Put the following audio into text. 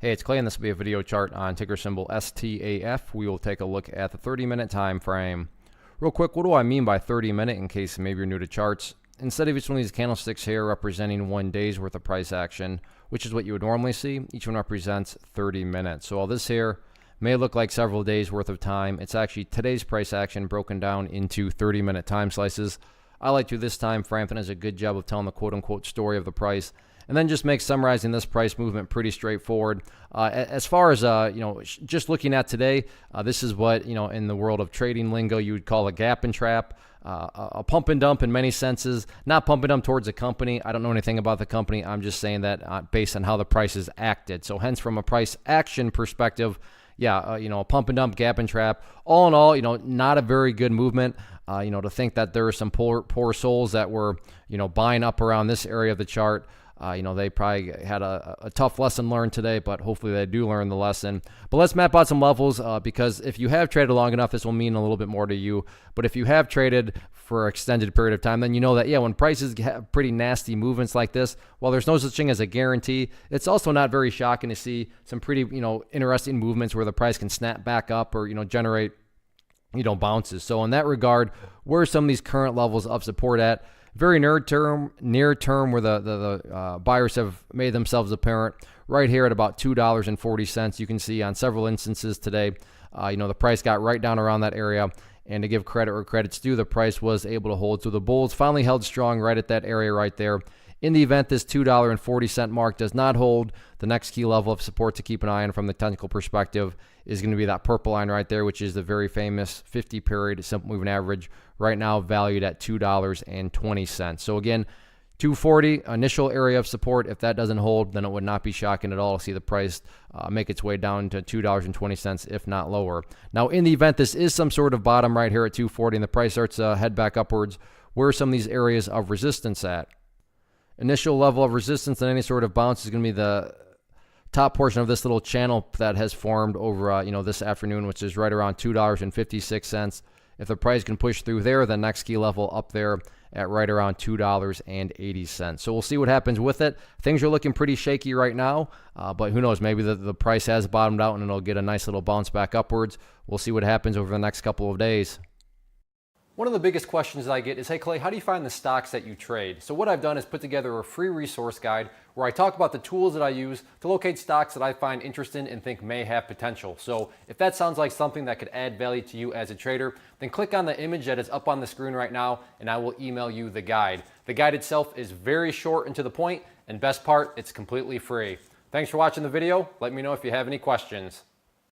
Hey, it's Clay, and this will be a video chart on ticker symbol STAF. We will take a look at the 30-minute time frame. Real quick, what do I mean by 30-minute in case maybe you're new to charts? Instead of each one of these candlesticks here representing 1 day's worth of price action, which is what you would normally see, each one represents 30 minutes. So all this here may look like several days worth of time. It's actually today's price action broken down into 30-minute time slices. I like to this time frame that does a good job of telling the quote-unquote story of the price, and then just make summarizing this price movement pretty straightforward. As far as just looking at today, this is what in the world of trading lingo you would call a gap and trap, a pump and dump in many senses. Not pump and dump towards a company. I don't know anything about the company. I'm just saying that based on how the price is acted. So hence, from a price action perspective, a pump and dump, gap and trap. All in all, not a very good movement. To think that there are some poor souls that were, buying up around this area of the chart. They probably had a tough lesson learned today, but hopefully they do learn the lesson. But let's map out some levels because if you have traded long enough, this will mean a little bit more to you. But if you have traded for an extended period of time, then you know that, when prices have pretty nasty movements like this, while there's no such thing as a guarantee, it's also not very shocking to see some pretty, interesting movements where the price can snap back up or, generate, bounces. So in that regard, where are some of these current levels of support at? Very near term where the buyers have made themselves apparent right here at about $2.40. You can see on several instances today, the price got right down around that area. And to give credit where credit's due, the price was able to hold. So the bulls finally held strong right at that area right there. In the event this $2.40 mark does not hold, the next key level of support to keep an eye on from the technical perspective is going to be that purple line right there, which is the very famous 50-period simple moving average, right now valued at $2.20. So again, 240 initial area of support. If that doesn't hold, then it would not be shocking at all to see the price make its way down to $2.20, if not lower. Now, in the event this is some sort of bottom right here at 240 and the price starts to head back upwards, where are some of these areas of resistance at? Initial level of resistance and any sort of bounce is going to be the top portion of this little channel that has formed over this afternoon, which is right around $2.56. If the price can push through there, the next key level up there at right around $2.80. So we'll see what happens with it. Things are looking pretty shaky right now, but who knows? Maybe the price has bottomed out and it'll get a nice little bounce back upwards. We'll see what happens over the next couple of days. One of the biggest questions that I get is, hey Clay, how do you find the stocks that you trade? So what I've done is put together a free resource guide where I talk about the tools that I use to locate stocks that I find interesting and think may have potential. So if that sounds like something that could add value to you as a trader, then click on the image that is up on the screen right now and I will email you the guide. The guide itself is very short and to the point, and best part, it's completely free. Thanks for watching the video. Let me know if you have any questions.